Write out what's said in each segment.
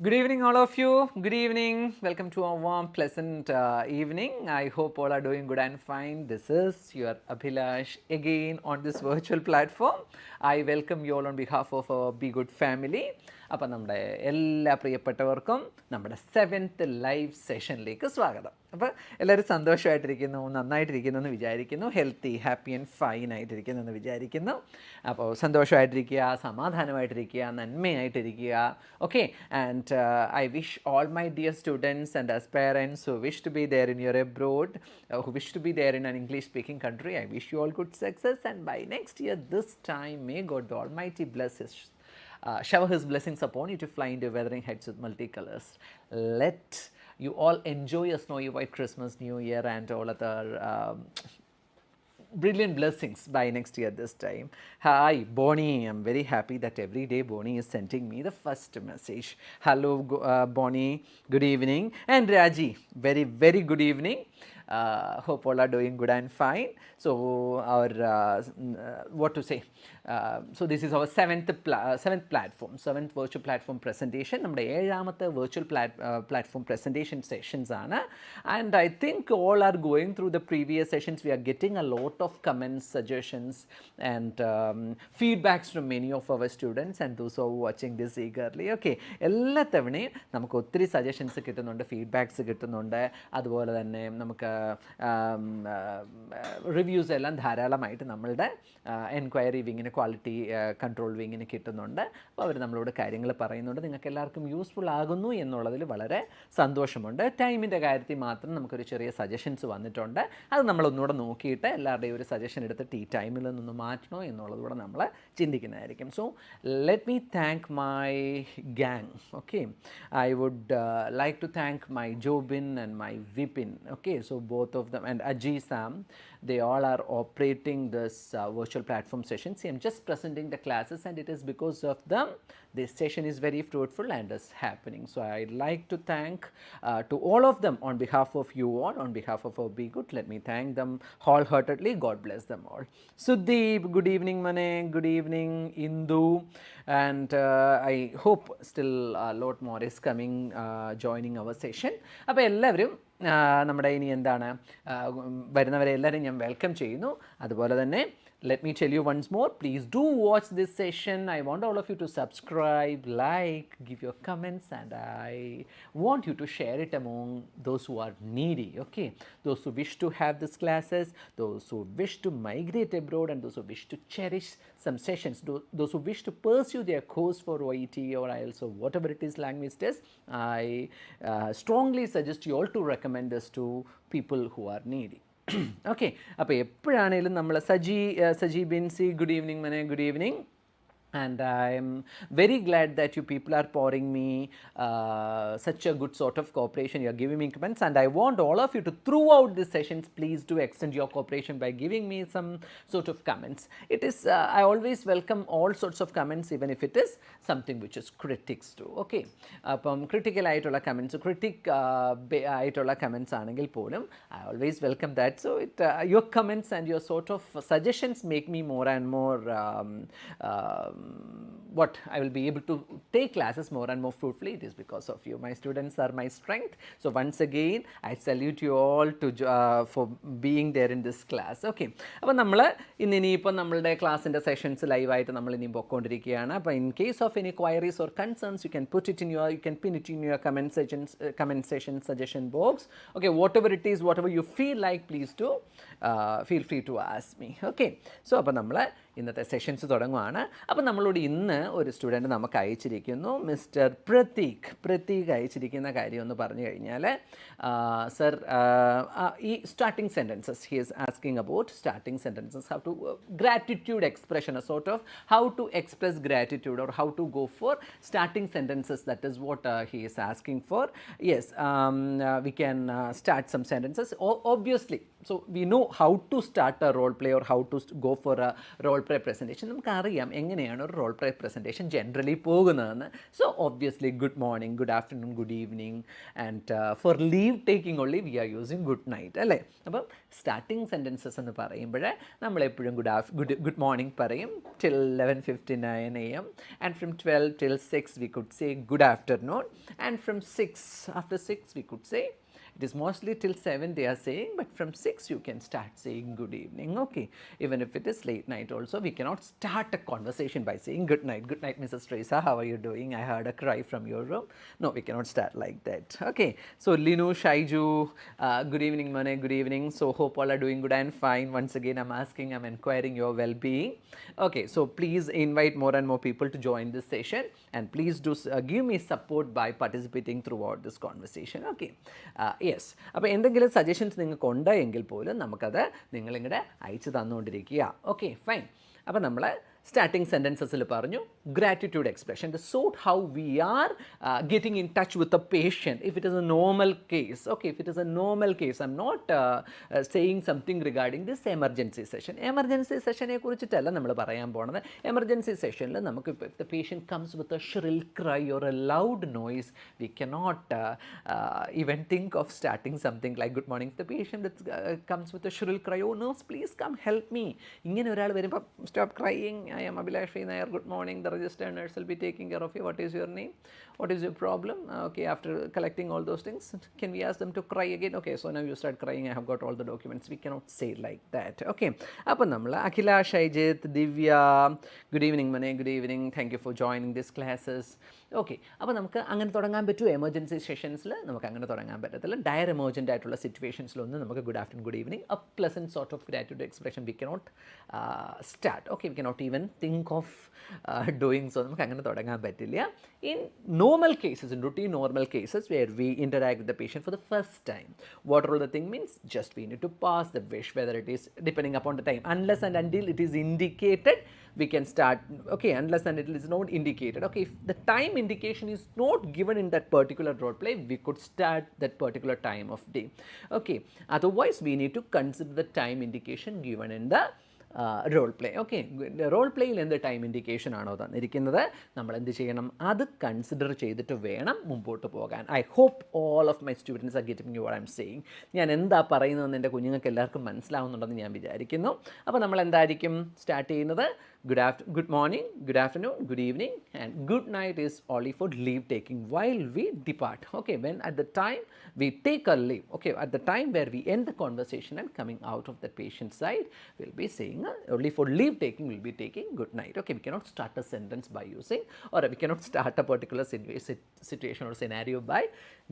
Good evening, all of you. Good evening. Welcome to a warm, pleasant evening. I hope all are doing good and fine. This is your Abhilash again on this virtual platform. I welcome you all on behalf of our B-GHUD family. അപ്പോൾ നമ്മുടെ എല്ലാ പ്രിയപ്പെട്ടവർക്കും നമ്മുടെ 7th live സെഷനിലേക്ക് സ്വാഗതം. അപ്പോൾ എല്ലാവരും സന്തോഷമായിട്ടിരിക്കുന്നു, നന്നായിട്ടിരിക്കുന്നു എന്ന് വിചാരിക്കുന്നു, ഹെൽത്തി, ഹാപ്പി ആൻഡ് ഫൈൻ ആയിട്ടിരിക്കുന്നു എന്ന് വിചാരിക്കുന്നു. അപ്പോൾ സന്തോഷമായിട്ടിരിക്കുക, സമാധാനമായിട്ടിരിക്കുക, നന്മയായിട്ടിരിക്കുക. Okay, and I wish all my dear students and as parents who wish to be there in your abroad, who wish to be there in an English speaking country, I wish you all good success, and by next year this time may God the Almighty bless His shower His blessings upon you to fly into weathering heights with multicolors. Let you all enjoy a snowy white Christmas, New Year, and all other brilliant blessings by next year this time. Hi Bonnie, I'm very happy that every day Bonnie is sending me the first message. Hello Bonnie, good evening. And Raji, very very good evening. Hope all are doing good and fine. So our what to say, so this is our seventh virtual platform presentation. നമ്മുടെ ഏഴാമത്തെ virtual platform presentation sessions ആണ്. And I think all are going through the previous sessions. We are getting a lot of comments, suggestions and feedbacks from many of our students and those who are watching this eagerly. Okay, എല്ലാ തവണയും നമുക്ക് ഒത്തിരി suggestions കിട്ടുന്നുണ്ട്, feedbacks കിട്ടുന്നുണ്ട്. അതുപോലെ തന്നെ നമുക്ക് reviews എല്ലാം ധാരാളമായിട്ട് നമ്മളുടെ എൻക്വയറി വിങ്ങിന്, ക്വാളിറ്റി കൺട്രോൾ വിങ്ങിന് കിട്ടുന്നുണ്ട്. അപ്പോൾ അവർ നമ്മളോട് കാര്യങ്ങൾ പറയുന്നുണ്ട്. നിങ്ങൾക്ക് എല്ലാവർക്കും യൂസ്ഫുൾ ആകുന്നു എന്നുള്ളതിൽ വളരെ സന്തോഷമുണ്ട്. ടൈമിൻ്റെ കാര്യത്തിൽ മാത്രം നമുക്കൊരു ചെറിയ സജഷൻസ് വന്നിട്ടുണ്ട്. അത് നമ്മളൊന്നുകൂടെ നോക്കിയിട്ട് എല്ലാവരുടെയും ഒരു സജഷൻ എടുത്തിട്ട് ഈ ടൈമിൽ നിന്ന് മാറ്റണോ എന്നുള്ളതുകൂടെ നമ്മൾ ചിന്തിക്കുന്നതായിരിക്കും. So let me thank my gang. Okay, I would like to thank my Jobin and my Vipin. Okay, so both of them, and Ajay, Sam, they all are operating this virtual platform session. See, I'm just presenting the classes and it is because of them this session is very fruitful and is happening. So I'd like to thank to all of them on behalf of you all, on behalf of our B-GHUD. Let me thank them wholeheartedly. God bless them all. Sudeep, good evening Mane, good evening Indu, and I hope still a lot more is coming joining our session. അപ്പോൾ എല്ലാവരും നമ്മുടെ ഇനി എന്താണ് വരുന്നവരെ എല്ലാവരും ഞാൻ welcome ചെയ്യുന്നു. അതുപോലെ തന്നെ let me tell you once more, please do watch this session. I want all of you to subscribe, like, give your comments, and I want you to share it among those who are needy. Okay, those who wish to have these classes, those who wish to migrate abroad, and those who wish to cherish some sessions, those who wish to pursue their course for OET or IELTS or whatever it is language test. I strongly suggest you all to recommend this to people who are needy. Okay, അപ്പോൾ എപ്പോഴാണേലും നമ്മൾ Saji Binsi, good evening മനെ, good evening. And I'm very glad that you people are pouring me such a good sort of cooperation. You are giving me comments, and I want all of you to, throughout these sessions, please do extend your cooperation by giving me some sort of comments. It is I always welcome all sorts of comments, even if it is something which is critics too. Okay, അപ്പം critical ആയിട്ടുള്ള comments, ആയിട്ടുള്ള comments ആണെങ്കിൽ പോലും I always welcome that. So your comments and your sort of suggestions make me more and more what I will be able to take classes more and more fruitfully. It is because of you. My students are my strength. So once again, I salute you all for being there in this class. Okay, അപ്പോൾ നമ്മൾ ഇന്നിപ്പോൾ നമ്മളുടെ ക്ലാസ്സിൻ്റെ sessions ലൈവായിട്ട് നമ്മൾ ഇനി പോയിക്കൊണ്ടിരിക്കുകയാണ്. അപ്പോൾ in case of any queries or concerns, you can pin it in your comment section suggestion box. Okay, whatever it is, whatever you feel like, please do feel free to ask me. Okay, so അപ്പോൾ നമ്മൾ ഇന്നത്തെ sessions തുടങ്ങുകയാണ്. അപ്പോൾ നമ്മളോട് ഇന്ന് ഒരു student നമുക്ക് അയച്ചിരിക്കുന്നു, മിസ്റ്റർ പ്രതീക് അയച്ചിരിക്കുന്ന കാര്യം എന്ന് പറഞ്ഞു കഴിഞ്ഞാൽ, സർ ഈ starting sentences he is asking about starting sentences, how to gratitude expression, a sort of how to express gratitude or how to go for starting sentences. That is what he is asking for. Yes, we can start some sentences. Obviously so we know how to start a role play or how to go for a role play presentation. നമുക്കറിയാം എങ്ങനെയാണ് ഒരു role play presentation generally പോകുന്നതെന്ന്. So obviously good morning, good afternoon, good evening, and for leave taking only we are using good night അല്ലേ. അപ്പം starting sentences എന്ന് പറയുമ്പോൾ നമ്മളെപ്പോഴും good morning പറയും till 11:59 AM, and from 12 till 6 we could say good afternoon, and from 6, after 6 we could say, it is mostly till 7 they are saying, but from 6 you can start saying good evening, okay. Even if it is late night also, we cannot start a conversation by saying good night, Mrs. Teresa, how are you doing, I heard a cry from your room. No, we cannot start like that, okay. So Linu, Shaiju, good evening Mane, good evening. So hope all are doing good and fine. Once again I'm asking, I'm inquiring your well-being, okay. So please invite more and more people to join this session, and please do give me support by participating throughout this conversation, okay. Yes, അപ്പോൾ എന്തെങ്കിലും suggestions നിങ്ങൾക്ക് ഉണ്ടെങ്കിൽ പോലും നമുക്കത് നിങ്ങളിങ്ങനെ അയച്ചു തന്നുകൊണ്ടിരിക്കുക, okay fine. അപ്പോൾ നമ്മൾ സ്റ്റാർട്ടിങ് സെൻറ്റൻസസിൽ പറഞ്ഞു gratitude expression, the sort how we are getting in touch with a patient if it is a normal case, okay. If it is a normal case, I am not saying something regarding this emergency session. Emergency സെഷനെ കുറിച്ചിട്ടല്ല നമ്മൾ പറയാൻ പോണത്. എമർജൻസി സെഷനിൽ നമുക്ക് ഇപ്പോൾ if the patient comes with a shrill cry or a loud noise, we cannot even think of starting something like good morning. If the patient comes with a shrill cry, oh nurse please come help me, ഇങ്ങനെ ഒരാൾ വരുമ്പോൾ stop crying, I am Abhilash Nair, good morning, the registered nurse will be taking care of you, what is your name, what is your problem, okay. After collecting all those things, can we ask them to cry again, okay. So now you start crying, I have got all the documents. We cannot say like that, okay. അപ്പോൾ നമ്മൾ അഖില, ഷൈജിത്ത്, ദിവ്യ, good evening Mane, good evening, thank you for joining these classes, okay. അപ്പോൾ നമുക്ക് അങ്ങനെ തുടങ്ങാൻ പറ്റുമോ? Emergency സെഷൻസിൽ നമുക്ക് അങ്ങനെ തുടങ്ങാൻ പറ്റത്തില്ല. ഡയർ എമർജൻ്റ് ആയിട്ടുള്ള സിറ്റുവേഷൻസിലൊന്നും നമുക്ക് good afternoon, good evening, a pleasant sort of gratitude expression we cannot start, okay. We cannot even think of doing so. നമുക്ക് അങ്ങനെ തുടങ്ങാൻ പറ്റില്ല. In normal cases, in routine normal cases where we interact with the patient for the first time, what all the thing means just we need to pass the wish, whether it is depending upon the time, unless and until it is indicated we can start, okay, unless and it is not indicated, okay. If the time indication is not given in that particular role play, we could start that particular time of day, okay. Otherwise we need to consider the time indication given in the role play, okay. Role പ്ലേയിൽ എന്ത് time indication ആണോ തന്നിരിക്കുന്നത്, നമ്മൾ എന്ത് ചെയ്യണം, അത് consider ചെയ്തിട്ട് വേണം മുമ്പോട്ട് പോകാൻ. I hope all of my students are getting you what I am saying. ഞാൻ എന്താ പറയുന്നതെന്ന് എൻ്റെ കുഞ്ഞുങ്ങൾക്ക് എല്ലാവർക്കും മനസ്സിലാവുന്നുണ്ടെന്ന് ഞാൻ വിചാരിക്കുന്നു. അപ്പോൾ നമ്മൾ എന്തായിരിക്കും സ്റ്റാർട്ട് ചെയ്യുന്നത്, good morning, good afternoon, good evening, and good night is only for leave taking while we depart, okay. When at the time we take a leave, okay, at the time where we end the conversation and coming out of the patient side, we'll be saying only for leave taking we'll be taking good night, okay. We cannot start a sentence by using, or we cannot start a particular situation or scenario by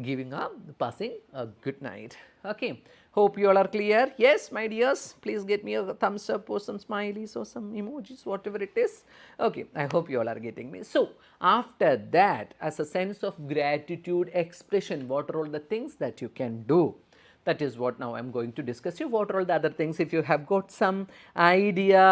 giving up, passing a good night, okay. Hope you all are clear. Yes, my dears, please get me a thumbs up or some smileys or some emojis, whatever it is, okay. I hope you all are getting me. So after that, as a sense of gratitude expression, what are all the things that you can do? That is what now I am going to discuss you. What are all the other things? If you have got some idea,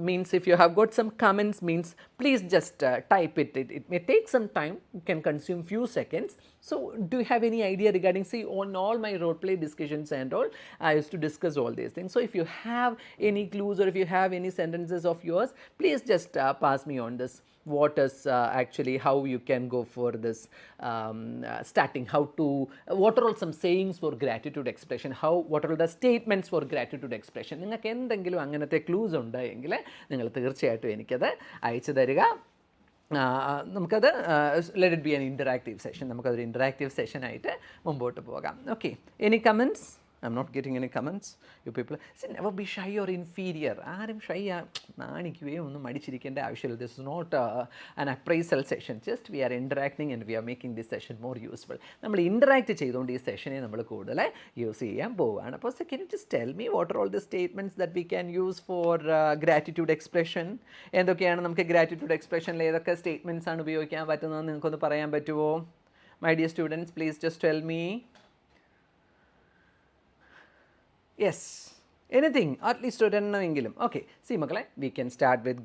means if you have got some comments, means please just type it. It may take some time, it can consume few seconds. So do you have any idea regarding, see, on all my role play discussions and all, I used to discuss all these things. So if you have any clues or if you have any sentences of yours, please just pass me on this. What is actually how you can go for this starting, how to, what are all some sayings for gratitude expression, how, what are all the statements for gratitude expression. നിങ്ങൾക്ക് എന്തെങ്കിലും അങ്ങനത്തെ clues ഉണ്ടെങ്കിൽ നിങ്ങൾ തീർച്ചയായിട്ടും എനിക്കത് അയച്ചു തരിക. നമുക്കത് let it be an interactive session, നമുക്കതൊരു ഇൻറ്ററാക്റ്റീവ് സെഷനായിട്ട് മുമ്പോട്ട് പോകാം, okay. Any comments? I'm not getting any comments. You people say never be shy or inferior. ആരും ഷൈ നാണിക്കുകയോ ഒന്നും മടിച്ചിരിക്കേണ്ട ആവശ്യമില്ല. This is not an appraisal session. Just we are interacting and we are making this session more useful. നമ്മൾ interact ചെയ്തുകൊണ്ട് ഈ സെഷനെ നമ്മൾ കൂടുതൽ use ചെയ്യാൻ പോവുകയാണ്. അപ്പോൾ can you just tell me what are all the statements that we can use for gratitude expression? എന്തൊക്കെയാണ് നമുക്ക് ഗ്രാറ്റിറ്റ്യൂഡ് എക്സ്പ്രഷനിൽ ഏതൊക്കെ സ്റ്റേറ്റ്മെൻറ്റ്സ് ആണ് ഉപയോഗിക്കാൻ പറ്റുന്നതെന്ന് നിങ്ങൾക്കൊന്ന് പറയാൻ പറ്റുമോ? My dear students, please just tell me. Yes, anything, at least ഒരെണ്ണമെങ്കിലും. Okay, see മക്കളെ, we can start with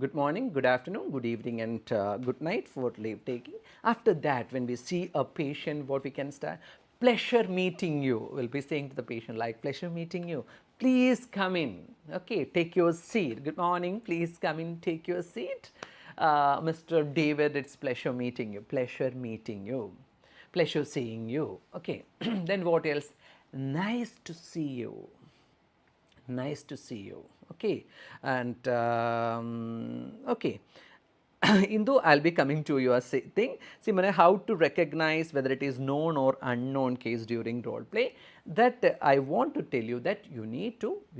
good morning, good afternoon, good evening, and good night for leave taking. After that, when we see a patient, what we can start, pleasure meeting you. We'll be saying to the patient like, pleasure meeting you. Please come in. Okay, take your seat. Good morning. Please come in, take your seat. Mr. David, it's pleasure meeting you. Pleasure meeting you. Pleasure seeing you. Okay. Then what else? Nice to see you. Nice to see you. Okay. And okay. Indu, I'll be coming to your thing. See, how to recognize whether it is known or unknown case during role play. That I want to tell you that you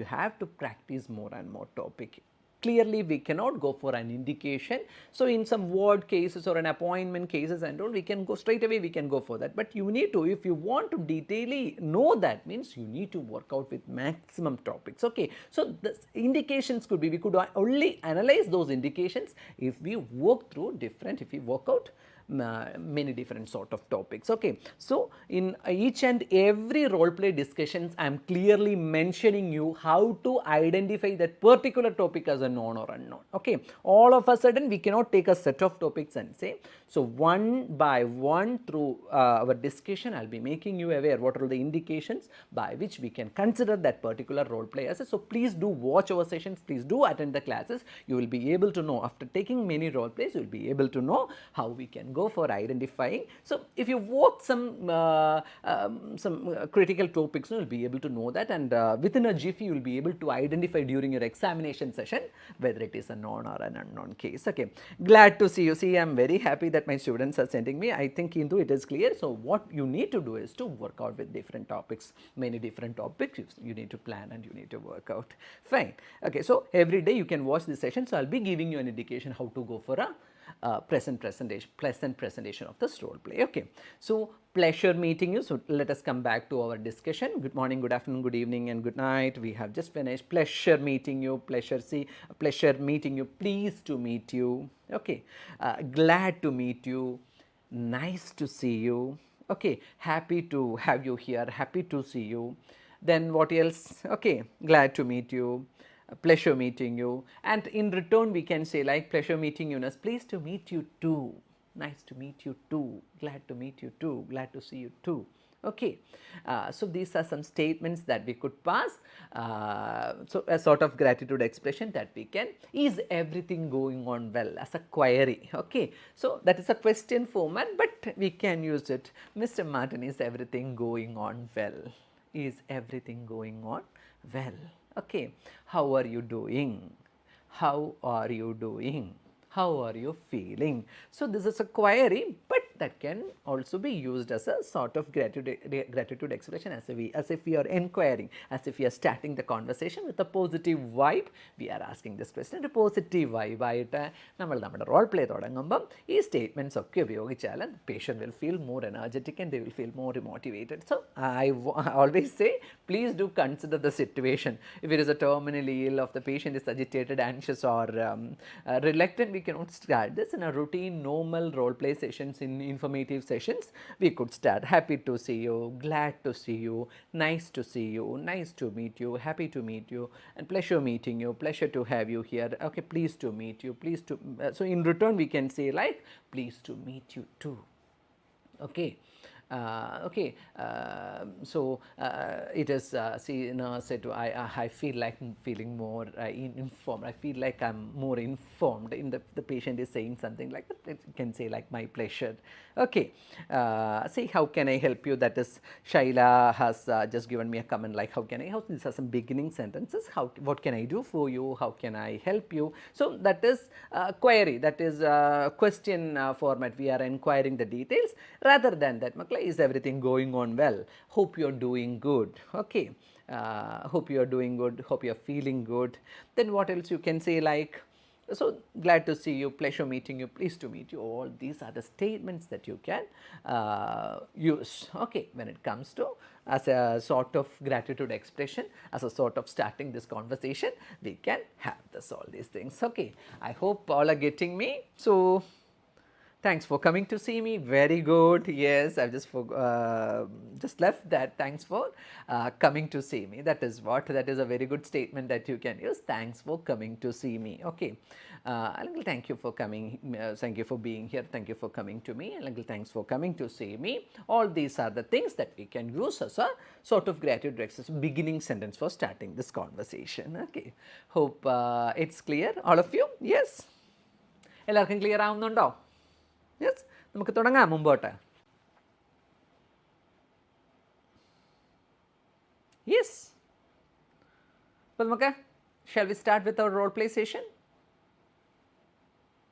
have to practice more and more topic. Clearly, we cannot go for an indication. So, in some ward cases or an appointment cases and all, we can go straight away, we can go for that. But you need to, if you want to detailedly know that, means you need to work out with maximum topics. Okay. So, the indications could be, we could only analyze those indications if we work through different, if we work out many different sort of topics. Okay. So, in each and every role play discussions, I am clearly mentioning you how to identify that particular topic as a known or unknown. Okay. All of a sudden, we cannot take a set of topics and say. So, one by one through our discussion, I will be making you aware what are the indications by which we can consider that particular role play as a. So, please do watch our sessions, please do attend the classes. You will be able to know, after taking many role plays, you will be able to know how we can go for identifying. So, if you work some critical topics, you will be able to know that, and within a jiffy you will be able to identify during your examination session whether it is a known or an unknown case. Okay, glad to see you. See, I am very happy that my students are sending me. I think Hindu, it is clear. So, what you need to do is to work out with different topics, many different topics you need to plan and you need to work out. Fine. Okay, so every day you can watch this session. So, I will be giving you an indication how to go for a pleasant presentation of this role play. Okay. So, pleasure meeting you. So, let us come back to our discussion. Good morning, good afternoon, good evening and good night. We have just finished. Pleasure meeting you, pleasure meeting you, pleased to meet you. Okay. Glad to meet you, nice to see you. Okay. Happy to have you here, happy to see you. Then what else? Okay. Glad to meet you. Pleasure meeting you, and in return we can say like, pleasure meeting you, pleased to meet you too, nice to meet you too, glad to meet you too, glad to see you too. Okay. So, these are some statements that we could pass. So, a sort of gratitude expression that we can, is everything going on well, as a query. Okay. So, that is a question format, but we can use it. Mr. Martin, is everything going on well? Is everything going on well? Okay. How are you doing? How are you doing? How are you feeling? So, this is a query, but that can also be used as a sort of gratitude expression, as if we are inquiring, as if we are starting the conversation with a positive vibe. We are asking this question, a positive vibe ആയിട്ട് നമ്മൾ നമ്മുടെ role play തുടങ്ങുമ്പം ഈ statements ഒക്കെ ഉപയോഗിച്ചാൽ patient will feel more energetic and they will feel more motivated. So, I always say, please do consider the situation. If it is a terminally ill, of the patient is agitated, anxious or reluctant, we cannot start this in a routine normal role play sessions. In informative sessions, we could start, happy to see you, glad to see you, nice to see you, nice to meet you, happy to meet you, and pleasure meeting you, pleasure to have you here. Okay, pleased to meet you, pleased to. So, in return we can say like, pleased to meet you too. Okay. Okay. So, it is, see, said to, I feel like feeling more informed. I feel like I am more informed. In the patient is saying something like that, it can say like, my pleasure. Okay. See, how can I help you? That is, Shaila has just given me a comment like, how can I help? These are some beginning sentences. What can I do for you? How can I help you? So, that is query, that is question format. We are inquiring the details. Rather than that, is everything going on well? Hope you are doing good. Okay. Hope you are doing good. Hope you are feeling good. Then what else you can say like, so glad to see you, pleasure meeting you, pleased to meet you. All these are the statements that you can use. Okay. When it comes to as a sort of gratitude expression, as a sort of starting this conversation, we can have this, all these things. Okay. I hope all are getting me. So, Thanks for coming to see me. Very good. Yes, I've just left that. Thanks for coming to see me. That is what. That is a very good statement that you can use. Thanks for coming to see me. Okay. Uncle, thank you for coming. Thank you for being here. Thank you for coming to me. Uncle, thanks for coming to see me. All these are the things that we can use as a sort of gratitude exercise, beginning sentence for starting this conversation. Okay. Hope it's clear. All of you? Yes. എല്ലാവർക്കും clear ആവുന്നുണ്ടോ? Yes, നമുക്ക് തുടങ്ങാം മുമ്പോട്ട്. Yes, അപ്പോൾ നമുക്ക് shall we start with our role play session?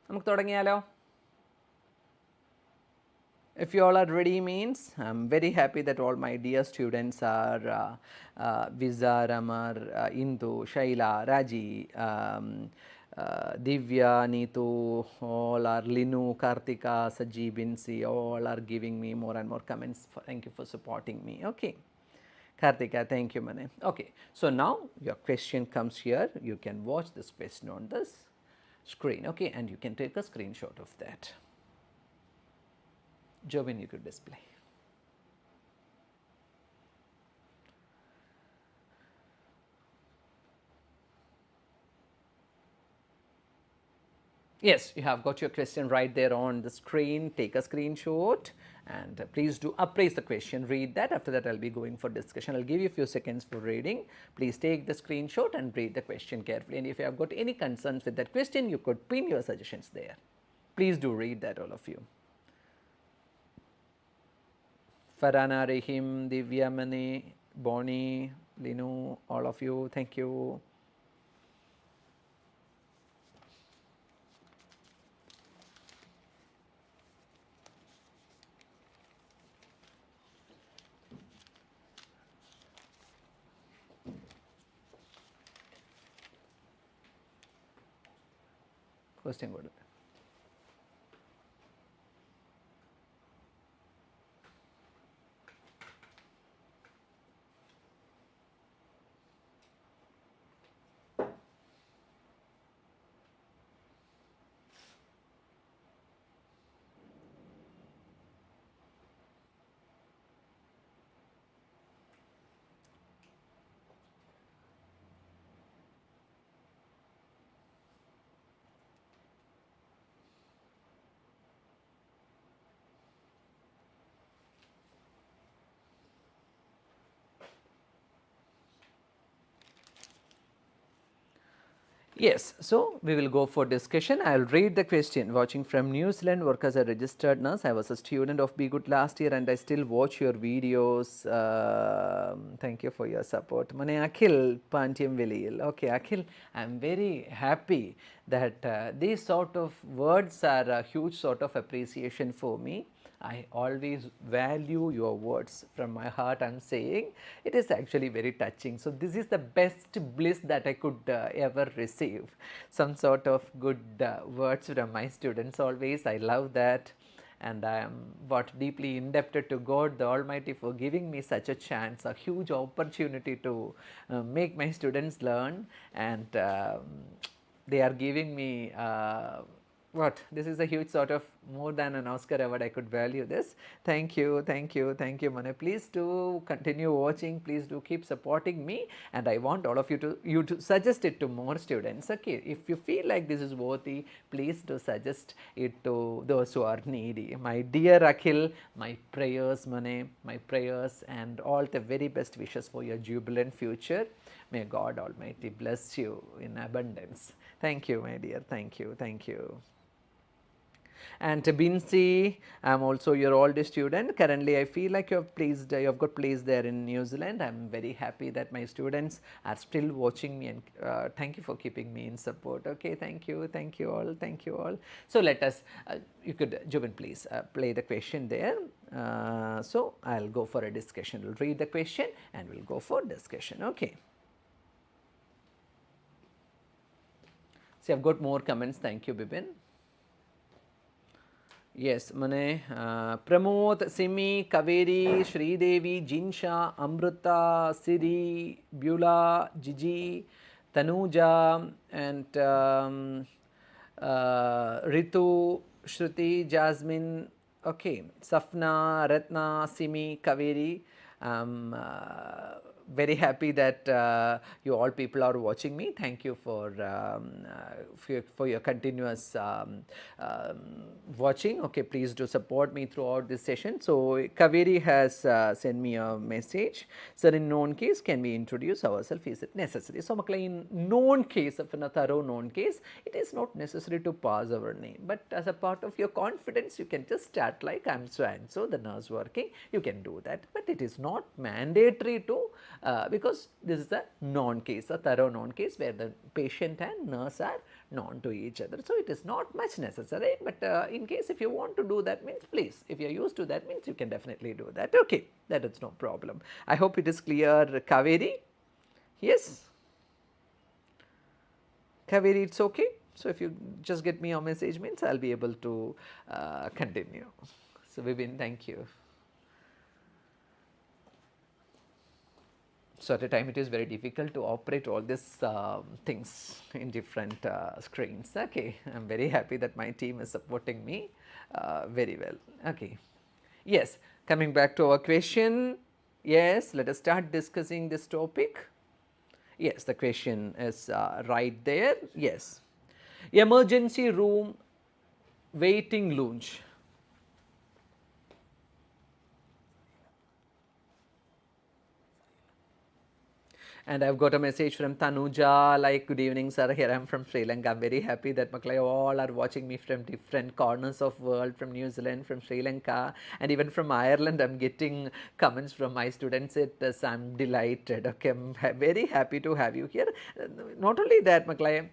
നമുക്ക് തുടങ്ങിയാലോ? If you all are ready means I'm very happy that all my dear students are Visa, Ramar, Indu, Shaila, Raji, Divya, Neetu, all are Linu, Kartika, Saji, Binsi, all are giving me more and more comments. Thank you for supporting me. Okay. Kartika, thank you, Mane. Okay, so now your question comes here. You can watch this question on this screen, okay, and you can take a screenshot of that. Jobin, you could display. Yes, you have got your question right there on the screen. Take a screenshot and please do appraise the question, read that. After that, I'll be going for discussion. I'll give you a few seconds for reading. Please take the screenshot and read the question carefully. And if you have got any concerns with that question, you could pin your suggestions there. Please do read that, all of you. Farana, Rahim, Divya, Mani, Bonnie, Linu, all of you, thank you. Question കൊടുത്തു. Yes, so we will go for discussion. I'll read the question. Watching from New Zealand, work as a registered nurse. I was a student of B-GHUD last year and I still watch your videos. Thank you for your support. Mane Akhil Pantyam Velil. Okay, Akhil, I'm very happy that these sort of words are a huge sort of appreciation for me. I always value your words. From my heart I'm saying it is actually very touching. So this is the best bliss that I could ever receive. Some sort of good words from my students always. I love that. And I am deeply indebted to God the Almighty for giving me such a chance, a huge opportunity to make my students learn. And they are giving me this is a huge sort of more than an Oscar award. I could value this. Thank you, thank you, thank you, Mane. Please do continue watching. Please do keep supporting me, and I want all of you to suggest it to more students. Okay, if you feel like this is worthy, please do suggest it to those who are needy. My dear Akhil, my prayers, Mane, my prayers, and all the very best wishes for your jubilant future. May God Almighty bless you in abundance. Thank you, my dear. Thank you, thank you. And Binsi, I'm also your oldest student. Currently, I feel like you have got placed there in New Zealand. I'm very happy that my students are still watching me, and thank you for keeping me in support. Okay, thank you all, thank you all. So let us, you could, Jobin, please play the question there. So I'll go for a discussion. We'll read the question and we'll go for discussion. Okay. See, I've got more comments. Thank you, Bibin. Yes, Mane, Pramod, Simi, Kaveri, Sridevi, Jinsha, Amrita, Siri, Beulah, Gigi, Tanuja, and Ritu, Shruti, Jasmine, okay, Safna, Ratna, Simi, Kaveri. Very happy that you all people are watching me. Thank you for your continuous watching. Okay, please do support me throughout this session. So Kaveri has sent me a message. Sir, in known case, can we introduce ourselves? Is it necessary? So in known case, of a thorough known case, it is not necessary to pass our name. But as a part of your confidence, you can just start like I'm so and so, the nurse working. You can do that. But it is not mandatory to because this is a known case, a thorough known case where the patient and nurse are known to each other. So it is not much necessary, but in case if you want to do that means please, if you are used to that means you can definitely do that. Okay, that is no problem. I hope it is clear, Kaveri. Yes, Kaveri, it's okay. So if you just get me your message means I'll be able to continue. So Vivin, thank you. So at a time it is very difficult to operate all these things in different screens. Okay, I'm very happy that my team is supporting me very well. Okay, yes, coming back to our question. Yes, let us start discussing this topic. Yes, the question is right there. Yes, emergency room waiting lounge. And I've got a message from Tanuja like, good evening sir, here I am from Sri Lanka. I'm very happy that Maklai all are watching me from different corners of world, from New Zealand, from Sri Lanka, and even from Ireland. I'm getting comments from my students. I'm delighted. Okay, I'm very happy to have you here. Not only that, Maklai,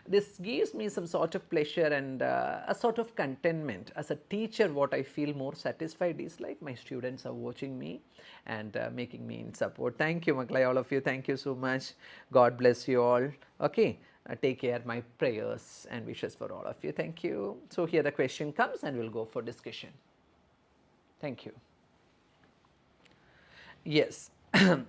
this gives me some sort of pleasure and a sort of contentment. As a teacher, what I feel more satisfied is like my students are watching me and making me in support. Thank you, Maklai, all of you. Thank you so much. God bless you all. Okay, take care. My prayers and wishes for all of you. Thank you. So here the question comes and we'll go for discussion. Thank you. Yes,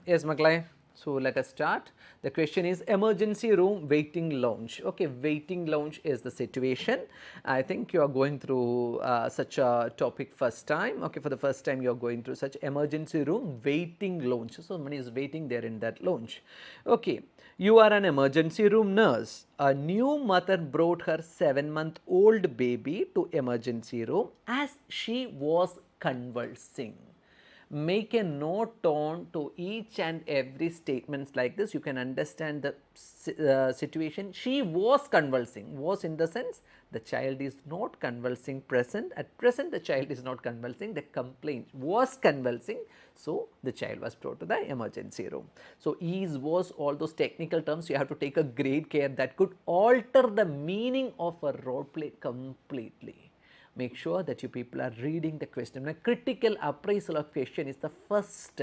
yes, Maklai. So let us start. The question is emergency room waiting lounge. Okay, waiting lounge is the situation. I think you are going through such a topic first time. Okay, for the first time you are going through such emergency room waiting lounge. So somebody is waiting there in that lounge. Okay, you are an emergency room nurse. A new mother brought her 7-month-old baby to emergency room as she was convulsing. Make a note on to each and every statements like this. You can understand the situation. She was convulsing. Was in the sense the child is not convulsing present. At present the child is not convulsing. The complaint was convulsing. So the child was brought to the emergency room. So is, was, all those technical terms you have to take a great care that could alter the meaning of a role play completely. Make sure that you people are reading the question. A critical appraisal of question is the first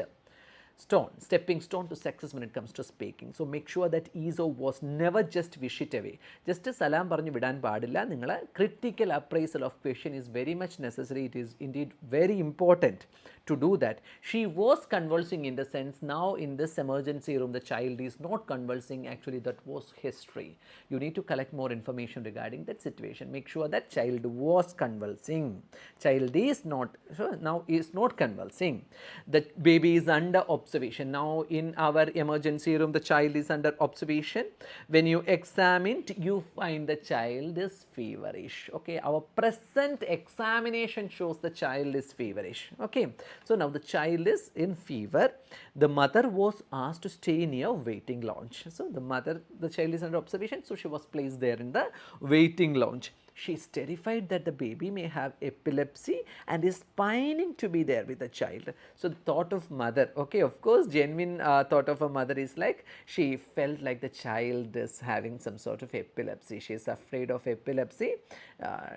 stepping stone to success when it comes to speaking. So make sure that ESO was never just wish it away. Just salam paranju vidan paadilla. Ningala critical appraisal of question is very much necessary. It is indeed very important to do that. She was convulsing in the sense now in this emergency room the child is not convulsing. Actually that was history. You need to collect more information regarding that situation. Make sure that child was convulsing. Child is not, so now is not convulsing. The baby is under observation. Now in our emergency room the child is under observation. When you examine you find the child is feverish. Okay, our present examination shows the child is feverish. Okay, so now the child is in fever. The mother was asked to stay near waiting lounge. So the child is under observation, so she was placed there in the waiting lounge. She is terrified that the baby may have epilepsy and is pining to be there with the child. So the thought of mother, okay, of course genuine thought of a mother is like she felt like the child is having some sort of epilepsy. She is afraid of epilepsy.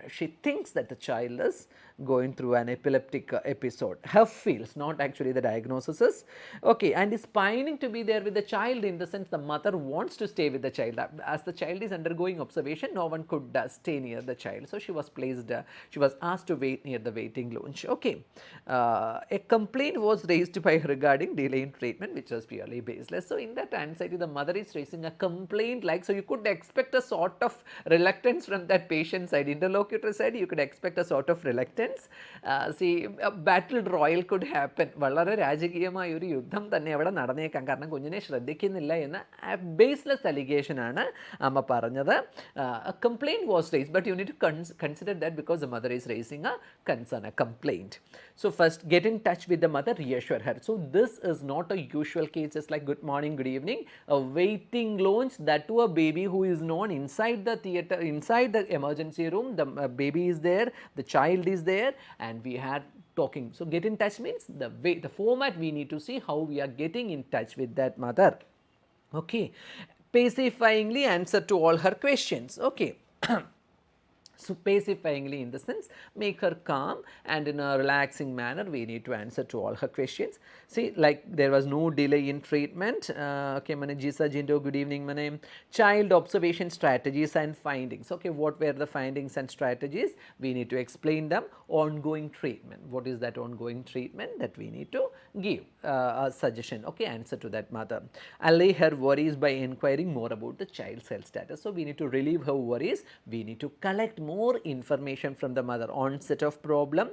She thinks that the child is going through an epileptic episode. Her feels, not actually the diagnosis is. Okay, and is pining to be there with the child, in the sense the mother wants to stay with the child. As the child is undergoing observation, no one could stay near the child. So she was placed, she was asked to wait near the waiting lounge. Okay, a complaint was raised by her regarding delay in treatment, which was purely baseless. So in that anxiety, the mother is raising a complaint, like, so you could expect a sort of reluctance from that patient side, interlocutor side. You could expect a sort of reluctance. See, a battle royal could happen. വളരെ രാജകീയമായ ഒരു യുദ്ധം തന്നെ അവിടെ നടന്നേക്കാം, കാരണം കുഞ്ഞിനെ ശ്രദ്ധിക്കുന്നില്ല എന്ന baseless allegation ആണ് അമ്മ പറഞ്ഞത്. A complaint was raised, but you need to consider that because the mother is raising a concern, a complaint. So first, get in touch with the mother, reassure her. So this is not a usual case, just like good morning, good evening. A waiting lounge, that to a baby who is known inside the theater, inside the emergency room. The baby is there, the child is there, and we had talking. So get in touch means the way, the format we need to see how we are getting in touch with that mother. Okay, pacifyingly answer to all her questions. Okay. So pacifyingly, in the sense, make her calm, and in a relaxing manner we need to answer to all her questions. See, like there was no delay in treatment. Okay, mane Jisa Jindo, good evening mane. Child observation strategies and findings. Okay, what were the findings and strategies? We need to explain them. Ongoing treatment. What is that ongoing treatment that we need to give a suggestion? Okay, answer to that mother. Allay her worries by inquiring more about the child's health status. So we need to relieve her worries. We need to collect more information from the mother. Onset of problem,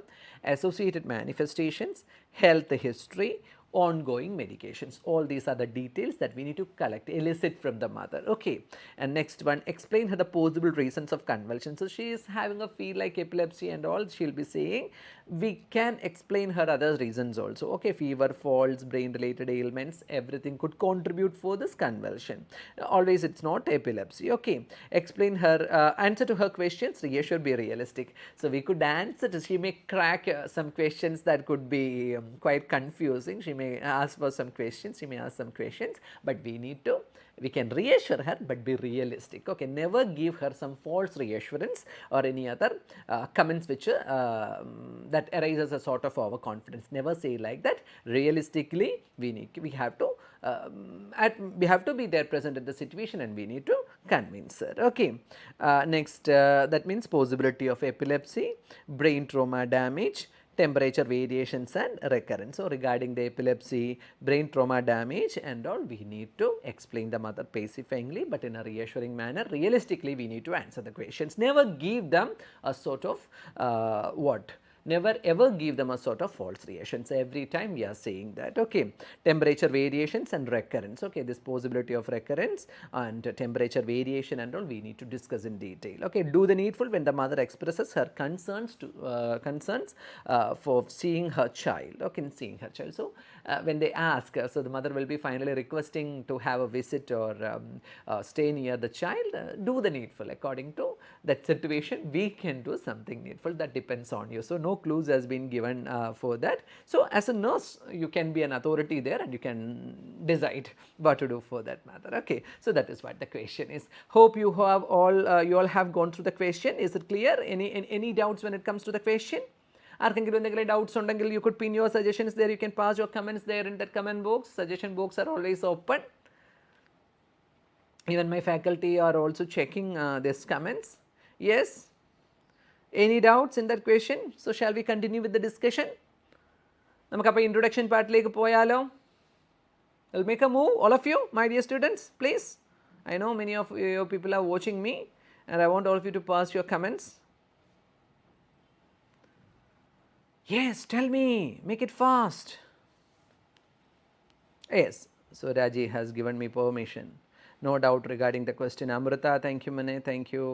associated manifestations, health history, ongoing medications. All these are the details that we need to collect, elicit from the mother. Okay, and next one, explain her the possible reasons of convulsion. So she is having a feel like epilepsy and all. She'll be saying, we can explain her other reasons also. Okay, fever, falls, brain related ailments, everything could contribute for this convulsion. Always it's not epilepsy. Okay, explain her, answer to her questions, reassure, be realistic. So we could answer to, she may crack some questions that could be quite confusing. She may ask for some questions, she may ask some questions, but we need to, we can reassure her, but be realistic. Okay, never give her some false reassurance or any other comments which that arises a sort of overconfidence. Never say like that. Realistically, we have to be there present at the situation, and we need to convince her. Okay, next, that means possibility of epilepsy, brain trauma damage, temperature variations and recurrence. So regarding the epilepsy, brain trauma damage and all, we need to explain the mother pacifyingly, but in a reassuring manner. Realistically, we need to answer the questions. Never give them a sort of never ever give them a sort of false reassurance. Every time we are saying that. Okay, temperature variations and recurrence. Okay, this possibility of recurrence and temperature variation and all, we need to discuss in detail. Okay, do the needful when the mother expresses her concerns to for seeing her child. Okay, seeing her child. So when they ask, so the mother will be finally requesting to have a visit or stay near the child. Do the needful. According to that situation, we can do something needful. That depends on you. So no clues has been given for that. So as a nurse, you can be an authority there, and you can decide what to do for that matter. Okay, so that is what the question is. Hope you have all you all have gone through the question. Is it clear? Any doubts when it comes to the question? ആർക്കെങ്കിലും എന്തെങ്കിലും doubts ഉണ്ടെങ്കിൽ you could pin your suggestions there. You can pass your comments there in that comment box. Suggestion box are always open. Even my faculty are also checking these comments. Yes, any doubts in that question? So shall we continue with the discussion? നമുക്കപ്പോൾ introduction പാർട്ടിലേക്ക് പോയാലോ? I'll make a move, all of you, my dear students, please. I know many of you people are watching me, and I want all of you to pass your comments. Yes, tell me, make it fast. Yes, so Raji has given me permission. No doubt regarding the question. Amrita, thank you Mane, thank you.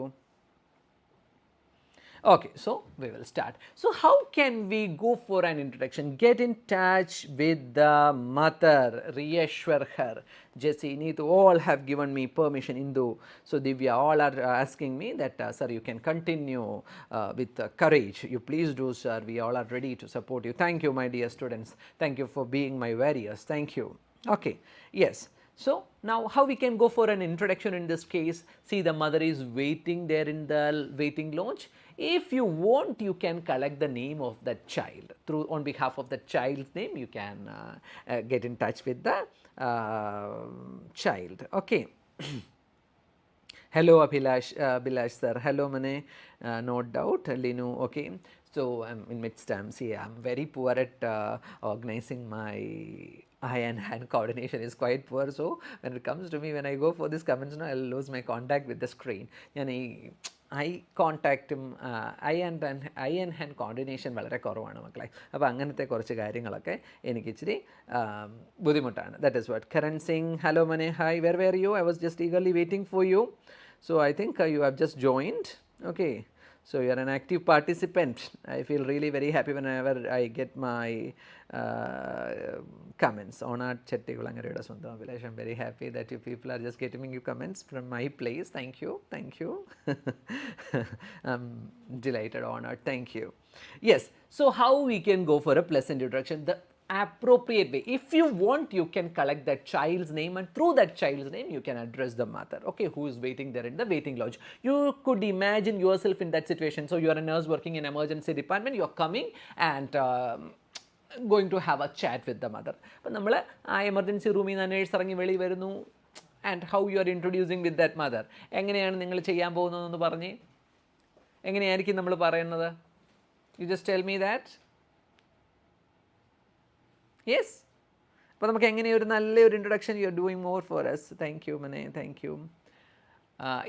Okay, so we will start. So how can we go for an introduction? Get in touch with the mother, reassure her. Jesse, Neetu, all have given me permission. Indu, so Divya, all are asking me that sir, you can continue with courage. You please do, sir. We all are ready to support you. Thank you, my dear students. Thank you for being my warriors. Thank you. Okay, yes. So now how we can go for an introduction in this case? See, the mother is waiting there in the waiting lounge. If you want, you can collect the name of the child through, on behalf of the child's name, you can get in touch with the child. Okay. Hello Abhilash, Abhilash sir. Hello Mane, no doubt. Linu, okay. So I'm in midst. See, I'm very poor at organizing my eye and hand coordination is quite poor. So when it comes to me, when I go for this comments, no, I'll lose my contact with the screen. Eye കോണ്ടാക്റ്റും eye and hand coordination വളരെ കുറവാണ് മക്കളെ. അപ്പോൾ അങ്ങനത്തെ കുറച്ച് കാര്യങ്ങളൊക്കെ എനിക്കിച്ചിരി ബുദ്ധിമുട്ടാണ്. That is what. Karan Singh, hello മനെ, hi, where where you? I was just eagerly waiting for you. So I think you have just joined. Okay, so you are an active participant. I feel really very happy whenever I get my comments. Onad Chettikulangarayoda Swandam Abhilash, I'm very happy that you people are just getting me comments from my place. Thank you, thank you. I'm delighted, Onad, thank you. Yes, so how we can go for a pleasant introduction? The appropriate way. If you want, you can collect that child's name, and through that child's name you can address the mother, okay, who is waiting there in the waiting lodge. You could imagine yourself in that situation. So you are a nurse working in emergency department, you are coming and going to have a chat with the mother. But നമ്മൾ ആ emergency റൂമിൽ നിന്ന് nurse ഇറങ്ങി വെളി വരുന്നു, and how you are introducing with that mother. എങ്ങനെയാണ് നിങ്ങൾ ചെയ്യാൻ പോകുന്നതെന്ന് പറഞ്ഞ് എങ്ങനെയായിരിക്കും നമ്മൾ പറയുന്നത്? You just tell me that. Yes. അപ്പോൾ നമുക്ക് എങ്ങനെ ഒരു നല്ലൊരു introduction you are doing more for us. Thank you മനെ, thank you.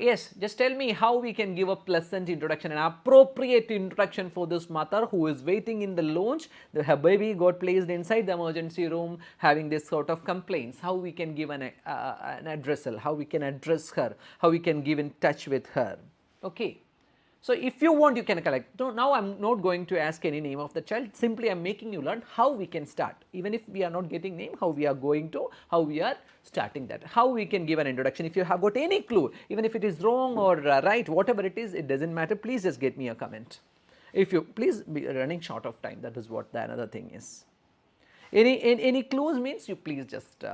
Yes, just tell me how we can give a pleasant introduction, an appropriate introduction for this mother who is waiting in the lounge. Her baby got placed inside the emergency room having this sort of complaints. How we can give an addressal, how we can address her, how we can give in touch with her. Okay. So if you want, you can collect. So now I'm not going to ask any name of the child. Simply I'm making you learn how we can start. Even if we are not getting name, how we are going to, how we are starting that. How we can give an introduction. If you have got any clue, even if it is wrong or right, whatever it is, it doesn't matter. Please just get me a comment. If you please be running short of time, that is what the another thing is. Any clues means you please just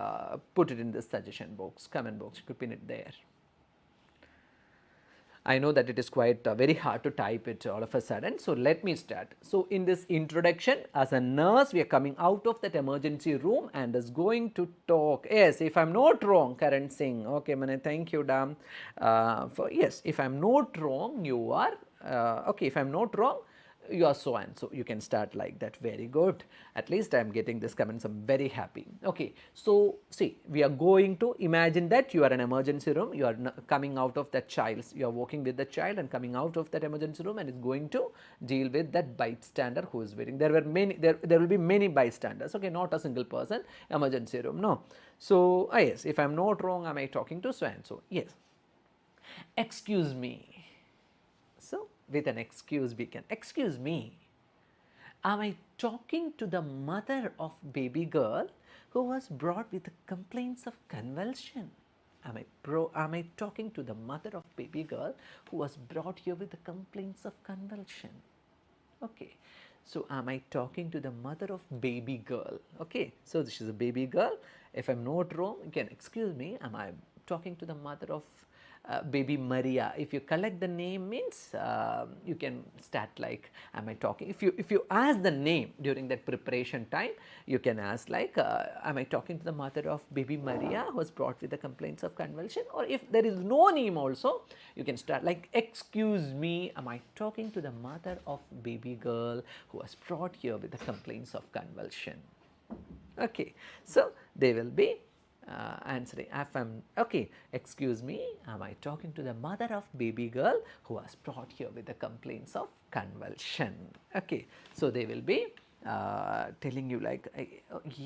put it in the suggestion box, comment box. You could pin it there. I know that it is quite very hard to type it all of a sudden. So let me start. So in this introduction, as a nurse, we are coming out of that emergency room and is going to talk. Yes, if I'm not wrong, Karan Singh. Okay, Mane, thank you, Dam. Yes, if I'm not wrong, you are. Okay, if I'm not wrong, you are so and so. You can start like that. Very good. At least I am getting this comments. I'm very happy. Okay, so see, we are going to imagine that you are in an emergency room. You are coming out of that child. You are walking with the child and coming out of that emergency room, and is going to deal with that bystander who is waiting. There were many. There will be many bystanders. Okay, not a single person. Emergency room. No. So yes, if I'm not wrong, am I talking to so and so? Yes. Excuse me. So with an excuse we can, excuse me, am I talking to the mother of baby girl who was brought with complaints of convulsion? Am I talking to the mother of baby girl who was brought here with the complaints of convulsion? Okay, so am I talking to the mother of baby girl? Okay, so this is a baby girl. If I'm not wrong, you can excuse me, am I talking to the mother of baby Maria? If you collect the name means you can start like, am I talking, if you ask the name during that preparation time, you can ask like, am I talking to the mother of baby Maria who was brought with the complaints of convulsion? Or if there is no name also, you can start like, excuse me, am I talking to the mother of baby girl who was brought here with the complaints of convulsion? Okay, so they will be answering. If I'm okay, excuse me, am I talking to the mother of baby girl who was brought here with the complaints of convulsion? Okay, so they will be telling you like,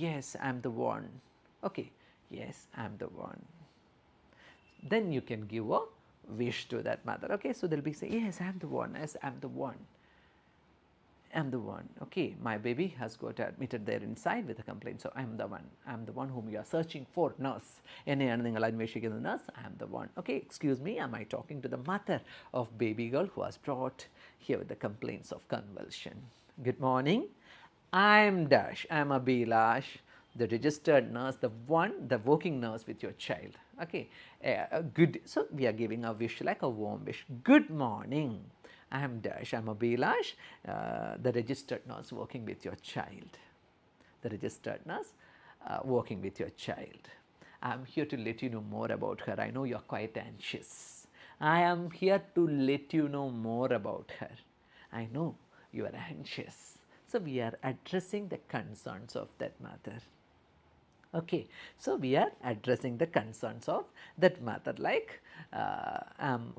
yes, I'm the one. Okay, yes, I'm the one. Then you can give a wish to that mother. Okay, so they'll be saying, yes, I'm the one. Yes, I'm the one. I'm the one. Okay, my baby has got admitted there inside with a complaint. So I'm the one. I'm the one whom you are searching for, nurse. എന്നെയാണ് നിങ്ങൾ അന്വേഷിക്കുന്ന nurse. I'm the one. Okay, excuse me, am I talking to the mother of baby girl who was brought here with the complaints of convulsion? Good morning. I'm Dash. I'm Abhilash. The registered nurse, the working nurse with your child. Okay, good. So we are giving a wish like a warm wish. Good morning. I am Dash. I am Abhilash, the registered nurse working with your child. The registered nurse working with your child. I am here to let you know more about her. I know you are quite anxious. I am here to let you know more about her. I know you are anxious. So we are addressing the concerns of that mother. Okay, so we are addressing the concerns of that mother, like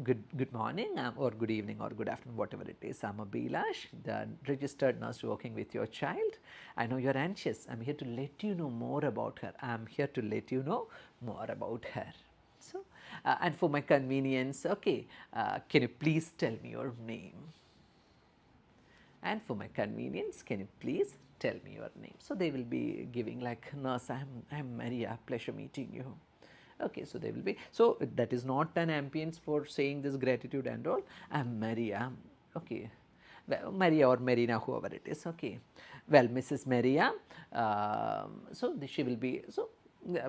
good morning, or good evening, or good afternoon, whatever it is. I'm Abhilash, the registered nurse working with your child. I know you're anxious. I'm here to let you know more about her. I'm here to let you know more about her. So, and for my convenience, okay, can you please tell me your name? And for my convenience, can you please tell me your name? So they will be giving like, nurse, I'm Maria, pleasure meeting you. Okay, so they will be, so that is not an ambience for saying this gratitude and all. I'm Maria. Okay, well, Maria or Marina, whoever it is. Okay, well, Mrs. Maria, so she will be, so